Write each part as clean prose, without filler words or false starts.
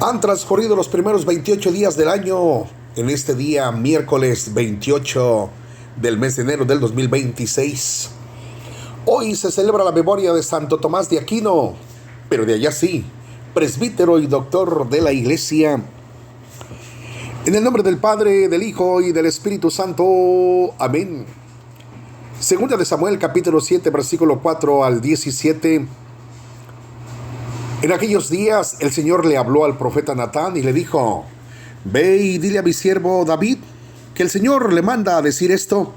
Han transcurrido los primeros 28 días del año. En este día, miércoles 28 del mes de enero del 2026. Hoy se celebra la memoria de Santo Tomás de Aquino, pero de allá sí, presbítero y doctor de la Iglesia. En el nombre del Padre, del Hijo y del Espíritu Santo. Amén. Segunda de Samuel, capítulo 7, versículo 4 al 17. En aquellos días el Señor le habló al profeta Natán y le dijo: Ve y dile a mi siervo David que el Señor le manda a decir esto.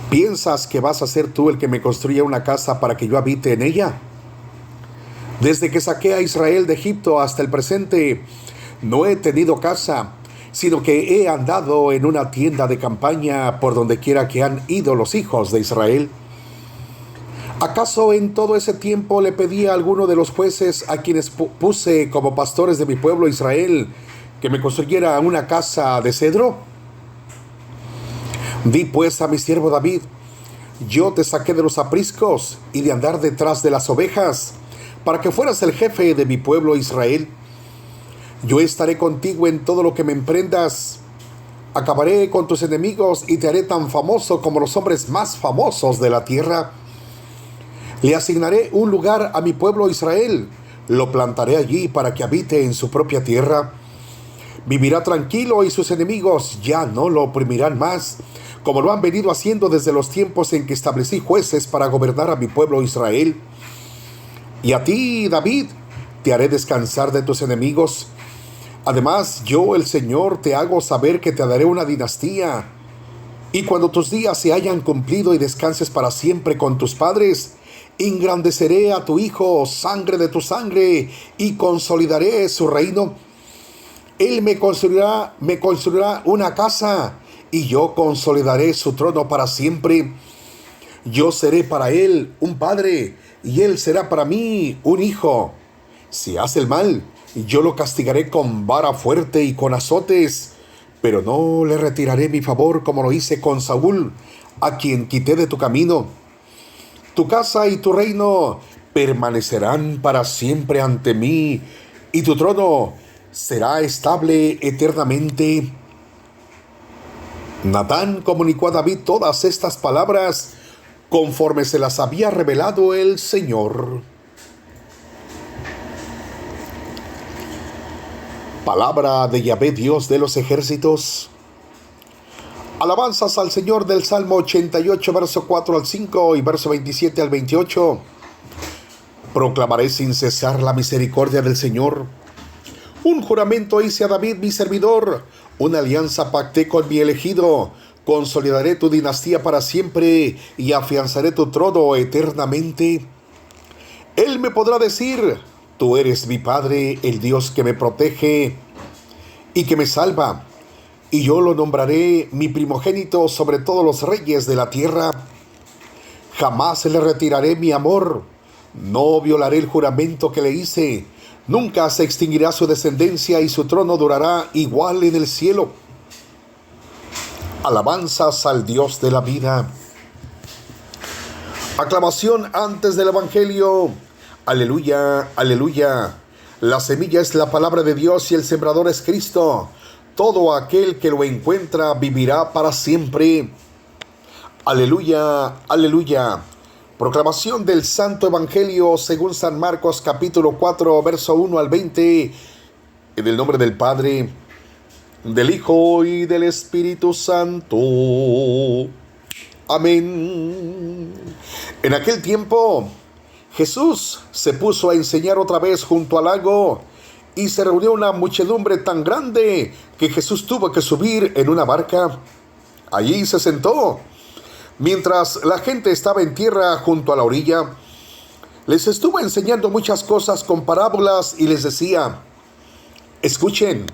¿Piensas que vas a ser tú el que me construya una casa para que yo habite en ella? Desde que saqué a Israel de Egipto hasta el presente, no he tenido casa, sino que he andado en una tienda de campaña por donde quiera que han ido los hijos de Israel. ¿Acaso en todo ese tiempo le pedí a alguno de los jueces a quienes puse como pastores de mi pueblo Israel que me construyera una casa de cedro? Di pues a mi siervo David: yo te saqué de los apriscos y de andar detrás de las ovejas, para que fueras el jefe de mi pueblo Israel. Yo estaré contigo en todo lo que me emprendas. Acabaré con tus enemigos y te haré tan famoso como los hombres más famosos de la tierra. Le asignaré un lugar a mi pueblo Israel. Lo plantaré allí para que habite en su propia tierra. Vivirá tranquilo y sus enemigos ya no lo oprimirán más, como lo han venido haciendo desde los tiempos en que establecí jueces para gobernar a mi pueblo Israel. Y a ti, David, te haré descansar de tus enemigos. Además, yo, el Señor, te hago saber que te daré una dinastía. Y cuando tus días se hayan cumplido y descanses para siempre con tus padres, engrandeceré a tu hijo, sangre de tu sangre, y consolidaré su reino. Él me construirá una casa, y yo consolidaré su trono para siempre. Yo seré para él un padre, y él será para mí un hijo. Si hace el mal, yo lo castigaré con vara fuerte y con azotes, pero no le retiraré mi favor como lo hice con Saúl, a quien quité de tu camino. Tu casa y tu reino permanecerán para siempre ante mí, y tu trono será estable eternamente. Natán comunicó a David todas estas palabras conforme se las había revelado el Señor. Palabra de Yahvé, Dios de los ejércitos. Alabanzas al Señor del Salmo 88, verso 4 al 5 y verso 27 al 28. Proclamaré sin cesar la misericordia del Señor. Un juramento hice a David mi servidor, una alianza pacté con mi elegido. Consolidaré tu dinastía para siempre y afianzaré tu trono eternamente. Él me podrá decir: tú eres mi Padre, el Dios que me protege y que me salva. Y yo lo nombraré mi primogénito sobre todos los reyes de la tierra. Jamás le retiraré mi amor. No violaré el juramento que le hice. Nunca se extinguirá su descendencia y su trono durará igual en el cielo. Alabanzas al Dios de la vida. Aclamación antes del Evangelio. Aleluya, aleluya. La semilla es la palabra de Dios y el sembrador es Cristo. Todo aquel que lo encuentra vivirá para siempre. Aleluya, aleluya. Proclamación del Santo Evangelio según San Marcos, capítulo 4, verso 1 al 20. En el nombre del Padre, del Hijo y del Espíritu Santo. Amén. En aquel tiempo, Jesús se puso a enseñar otra vez junto al lago, y se reunió una muchedumbre tan grande que Jesús tuvo que subir en una barca. Allí se sentó, mientras la gente estaba en tierra junto a la orilla. Les estuvo enseñando muchas cosas con parábolas y les decía: escuchen.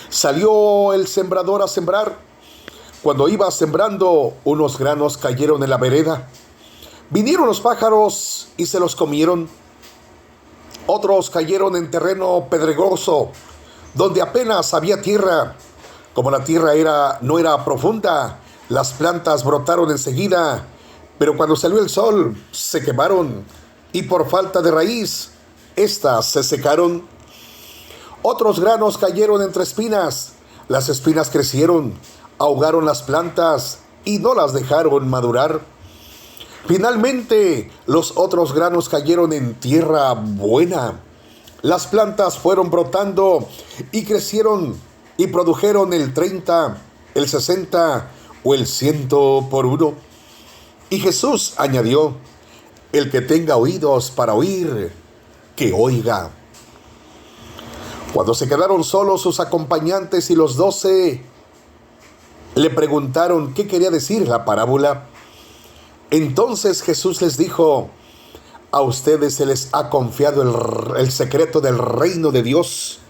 Salió el sembrador a sembrar. Cuando iba sembrando, unos granos cayeron en la vereda. Vinieron los pájaros y se los comieron. Otros cayeron en terreno pedregoso, donde apenas había tierra. Como la tierra no era profunda, las plantas brotaron enseguida, pero cuando salió el sol, se quemaron, y por falta de raíz, éstas se secaron. Otros granos cayeron entre espinas. Las espinas crecieron, ahogaron las plantas y no las dejaron madurar. Finalmente, los otros granos cayeron en tierra buena. Las plantas fueron brotando y crecieron y produjeron el 30, el 60 o el 100 por uno. Y Jesús añadió: el que tenga oídos para oír, que oiga. Cuando se quedaron solos sus acompañantes y los 12, le preguntaron qué quería decir la parábola. Entonces Jesús les dijo: a ustedes se les ha confiado el secreto del reino de Dios.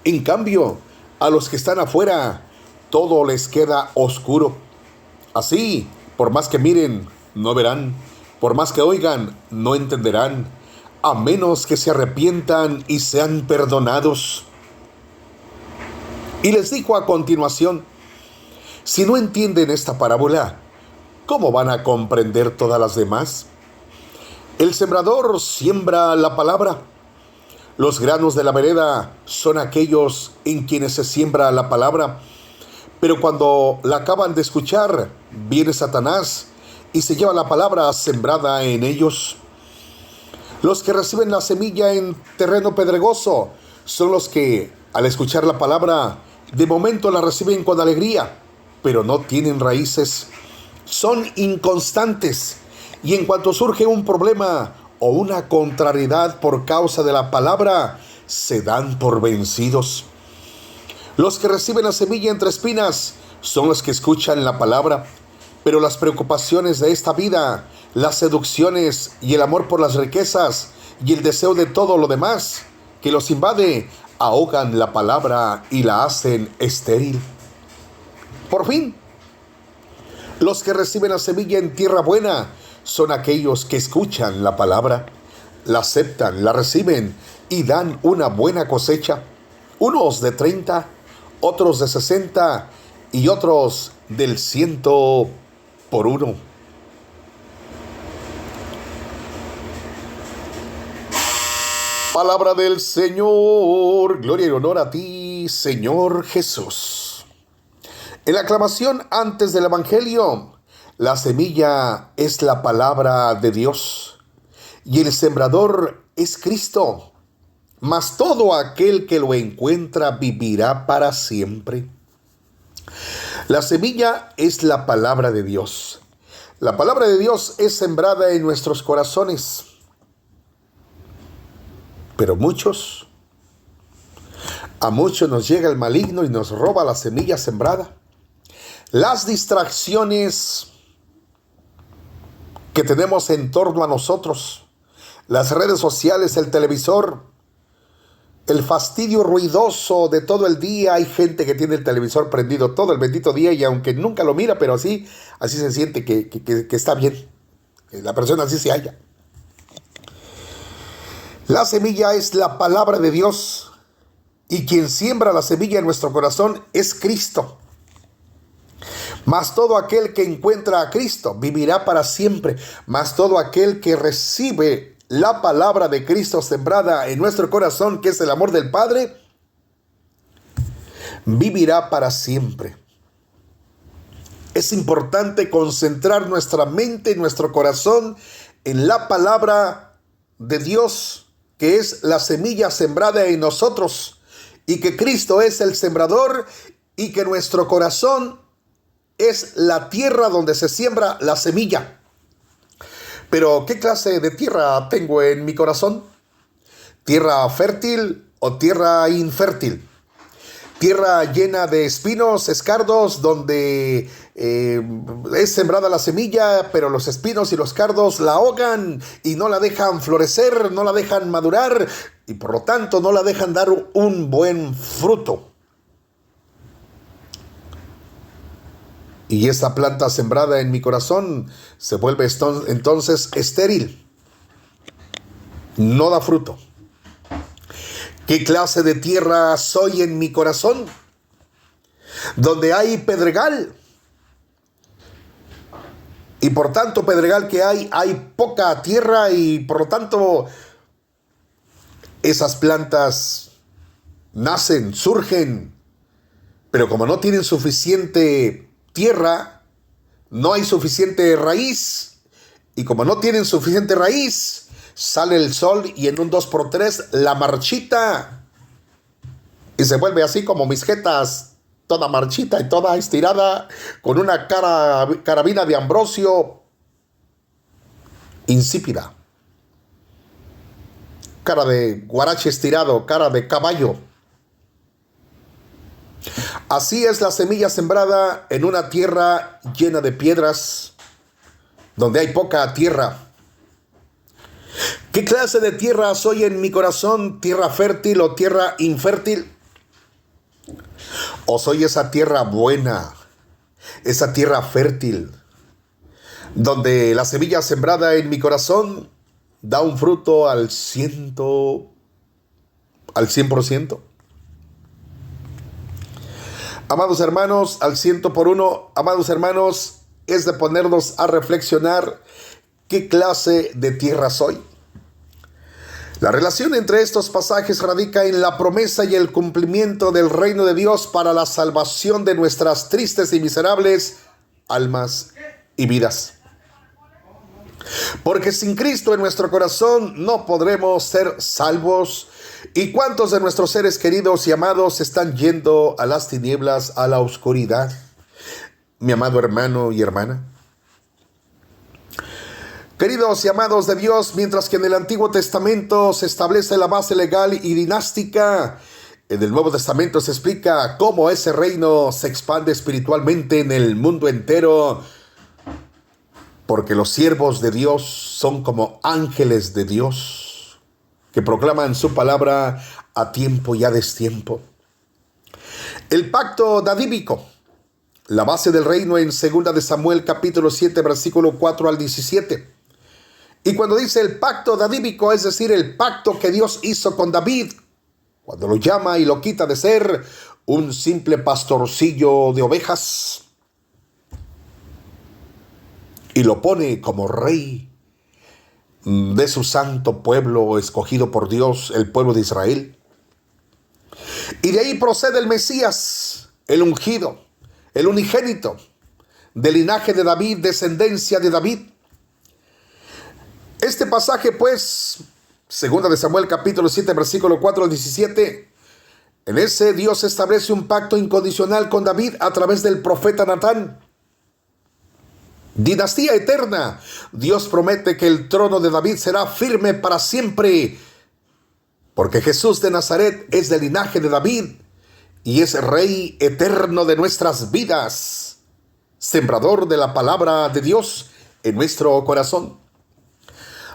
En cambio, a los que están afuera, todo les queda oscuro. Así, por más que miren, no verán. Por más que oigan, no entenderán, a menos que se arrepientan y sean perdonados. Y les dijo a continuación: si no entienden esta parábola, ¿cómo van a comprender todas las demás? El sembrador siembra la palabra. Los granos de la vereda son aquellos en quienes se siembra la palabra. Pero cuando la acaban de escuchar, viene Satanás y se lleva la palabra sembrada en ellos. Los que reciben la semilla en terreno pedregoso son los que, al escuchar la palabra, de momento la reciben con alegría, pero no tienen raíces. Son inconstantes y en cuanto surge un problema o una contrariedad por causa de la palabra, se dan por vencidos. Los que reciben la semilla entre espinas son los que escuchan la palabra, pero las preocupaciones de esta vida, las seducciones y el amor por las riquezas y el deseo de todo lo demás que los invade, ahogan la palabra y la hacen estéril. Por fin, los que reciben la semilla en tierra buena son aquellos que escuchan la palabra, la aceptan, la reciben y dan una buena cosecha. Unos de 30, otros de 60 y otros del 100 por uno. Palabra del Señor. Gloria y honor a ti, Señor Jesús. En la aclamación antes del Evangelio, la semilla es la palabra de Dios y el sembrador es Cristo. Mas todo aquel que lo encuentra vivirá para siempre. La semilla es la palabra de Dios. La palabra de Dios es sembrada en nuestros corazones. Pero a muchos nos llega el maligno y nos roba la semilla sembrada. Las distracciones que tenemos en torno a nosotros, las redes sociales, el televisor, el fastidio ruidoso de todo el día. Hay gente que tiene el televisor prendido todo el bendito día y aunque nunca lo mira, pero así se siente que está bien. La persona así se halla. La semilla es la palabra de Dios y quien siembra la semilla en nuestro corazón es Cristo. Mas todo aquel que encuentra a Cristo vivirá para siempre. Mas todo aquel que recibe la palabra de Cristo sembrada en nuestro corazón, que es el amor del Padre, vivirá para siempre. Es importante concentrar nuestra mente y nuestro corazón en la palabra de Dios, que es la semilla sembrada en nosotros, y que Cristo es el sembrador, y que nuestro corazón es la tierra donde se siembra la semilla. Pero, ¿qué clase de tierra tengo en mi corazón? ¿Tierra fértil o tierra infértil? Tierra llena de espinos, escardos, donde es sembrada la semilla, pero los espinos y los cardos la ahogan y no la dejan florecer, no la dejan madurar y por lo tanto no la dejan dar un buen fruto. Y esta planta sembrada en mi corazón se vuelve entonces estéril. No da fruto. ¿Qué clase de tierra soy en mi corazón? Donde hay pedregal. Y por tanto, pedregal que hay poca tierra y por lo tanto esas plantas nacen, surgen, pero como no tienen suficiente tierra, no hay suficiente raíz, y como no tienen suficiente raíz, sale el sol y en un 2x3 la marchita, y se vuelve así como mis jetas, toda marchita y toda estirada, con una carabina de Ambrosio insípida, cara de guarache estirado, cara de caballo. Así es la semilla sembrada en una tierra llena de piedras, donde hay poca tierra. ¿Qué clase de tierra soy en mi corazón? ¿Tierra fértil o tierra infértil? ¿O soy esa tierra buena, esa tierra fértil, donde la semilla sembrada en mi corazón da un fruto al 100%? Amados hermanos, al 100%, amados hermanos, es de ponernos a reflexionar qué clase de tierra soy. La relación entre estos pasajes radica en la promesa y el cumplimiento del reino de Dios para la salvación de nuestras tristes y miserables almas y vidas. Porque sin Cristo en nuestro corazón no podremos ser salvos. ¿Y cuántos de nuestros seres queridos y amados están yendo a las tinieblas, a la oscuridad? Mi amado hermano y hermana. Queridos y amados de Dios, mientras que en el Antiguo Testamento se establece la base legal y dinástica, en el Nuevo Testamento se explica cómo ese reino se expande espiritualmente en el mundo entero, porque los siervos de Dios son como ángeles de Dios, que proclaman su palabra a tiempo y a destiempo. El pacto davídico, la base del reino en 2 de Samuel capítulo 7, versículo 4 al 17. Y cuando dice el pacto davídico, es decir, el pacto que Dios hizo con David, cuando lo llama y lo quita de ser un simple pastorcillo de ovejas y lo pone como rey de su santo pueblo escogido por Dios, el pueblo de Israel. Y de ahí procede el Mesías, el ungido, el unigénito, del linaje de David, descendencia de David. Este pasaje, pues, 2 de Samuel capítulo 7, versículo 4 al 17, en ese Dios establece un pacto incondicional con David a través del profeta Natán. Dinastía eterna. Dios promete que el trono de David será firme para siempre, porque Jesús de Nazaret es del linaje de David y es Rey eterno de nuestras vidas, sembrador de la palabra de Dios en nuestro corazón.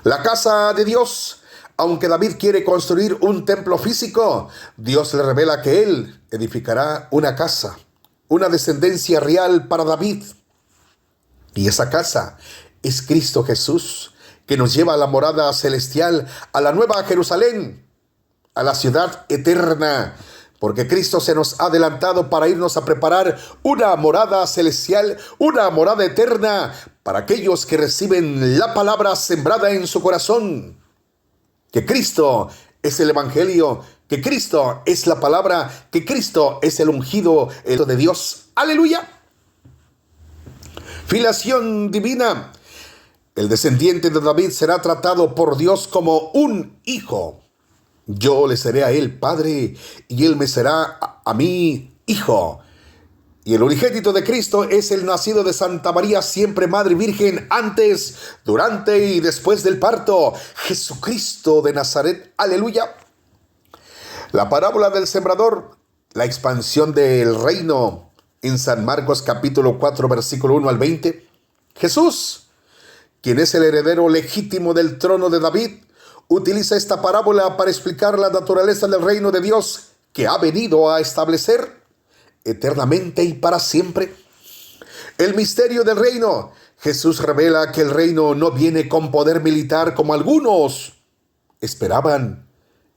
La casa de Dios, aunque David quiere construir un templo físico, Dios le revela que él edificará una casa, una descendencia real para David. Y esa casa es Cristo Jesús, que nos lleva a la morada celestial, a la nueva Jerusalén, a la ciudad eterna, porque Cristo se nos ha adelantado para irnos a preparar una morada celestial, una morada eterna, para aquellos que reciben la palabra sembrada en su corazón. Que Cristo es el Evangelio, que Cristo es la palabra, que Cristo es el ungido, el Hijo de Dios. ¡Aleluya! Filiación divina. El descendiente de David será tratado por Dios como un hijo. Yo le seré a él padre y él me será a mí hijo. Y el unigénito de Cristo es el nacido de Santa María, siempre Madre Virgen, antes, durante y después del parto. Jesucristo de Nazaret. Aleluya. La parábola del sembrador, la expansión del reino en San Marcos capítulo 4, versículo 1 al 20. Jesús, quien es el heredero legítimo del trono de David, utiliza esta parábola para explicar la naturaleza del reino de Dios que ha venido a establecer eternamente y para siempre. El misterio del reino. Jesús revela que el reino no viene con poder militar como algunos esperaban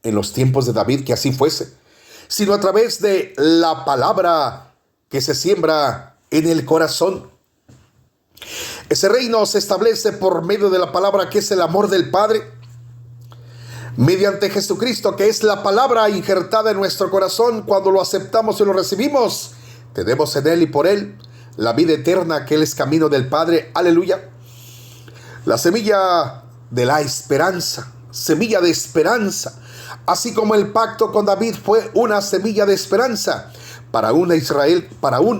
en los tiempos de David que así fuese, sino a través de la palabra que se siembra en el corazón. Ese reino se establece por medio de la palabra que es el amor del Padre. mediante Jesucristo, que es la palabra injertada en nuestro corazón. Cuando lo aceptamos y lo recibimos, tenemos en Él y por Él la vida eterna, que Él es camino del Padre. Aleluya. La semilla de la esperanza, semilla de esperanza. Así como el pacto con David fue una semilla de esperanza para un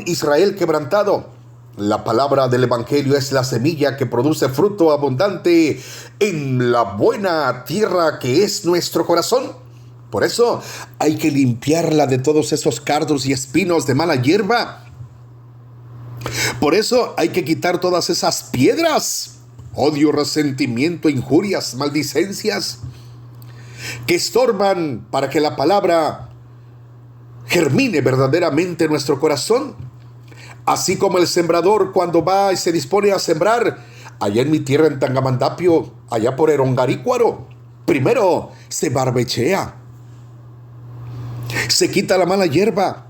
Israel quebrantado, la palabra del Evangelio es la semilla que produce fruto abundante en la buena tierra que es nuestro corazón. Por eso hay que limpiarla de todos esos cardos y espinos de mala hierba. Por eso hay que quitar todas esas piedras, odio, resentimiento, injurias, maldicencias, que estorban para que la palabra germine verdaderamente en nuestro corazón. Así como el sembrador, cuando va y se dispone a sembrar, allá en mi tierra en Tangamandapio, allá por Erongarícuaro, primero se barbechea, se quita la mala hierba,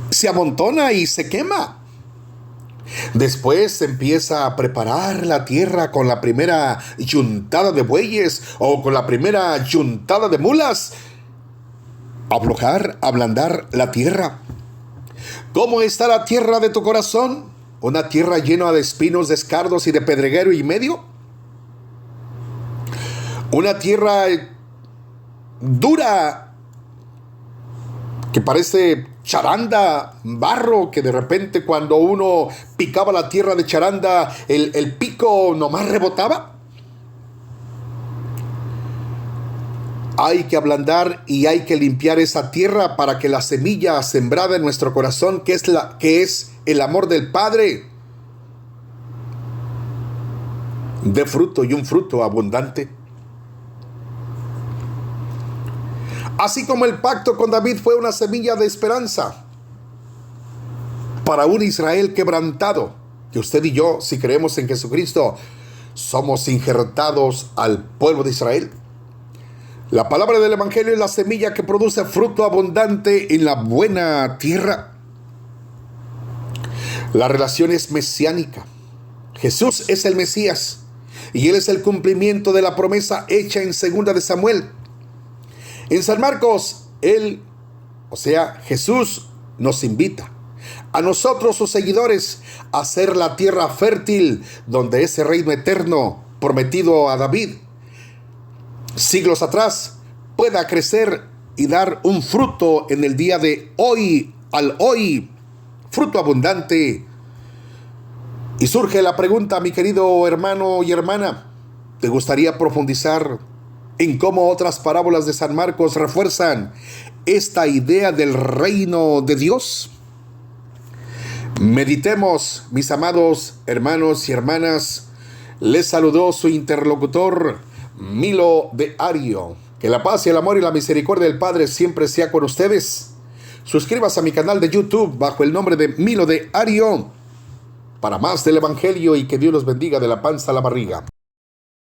se amontona y se quema. Después se empieza a preparar la tierra con la primera yuntada de bueyes o con la primera yuntada de mulas, aflojar, ablandar la tierra. ¿Cómo está la tierra de tu corazón? ¿Una tierra llena de espinos, de escardos y de pedreguero y medio? ¿Una tierra dura que parece charanda, barro, que de repente cuando uno picaba la tierra de charanda, el pico nomás rebotaba? Hay que ablandar y hay que limpiar esa tierra para que la semilla sembrada en nuestro corazón, que es el amor del Padre, dé fruto, y un fruto abundante. Así como el pacto con David fue una semilla de esperanza para un Israel quebrantado, que usted y yo, si creemos en Jesucristo, somos injertados al pueblo de Israel. La palabra del Evangelio es la semilla que produce fruto abundante en la buena tierra. La relación es mesiánica. Jesús es el Mesías y Él es el cumplimiento de la promesa hecha en 2 de Samuel. En San Marcos, Jesús nos invita a nosotros, sus seguidores, a hacer la tierra fértil donde ese reino eterno prometido a David siglos atrás pueda crecer y dar un fruto en el día de hoy, al hoy, fruto abundante. Y surge la pregunta, mi querido hermano y hermana, ¿te gustaría profundizar en cómo otras parábolas de San Marcos refuerzan esta idea del reino de Dios? Meditemos, mis amados hermanos y hermanas. Les saludó su interlocutor, Milo de Ario. Que la paz y el amor y la misericordia del Padre siempre sea con ustedes. Suscríbase a mi canal de YouTube bajo el nombre de Milo de Ario para más del Evangelio, y que Dios los bendiga de la panza a la barriga.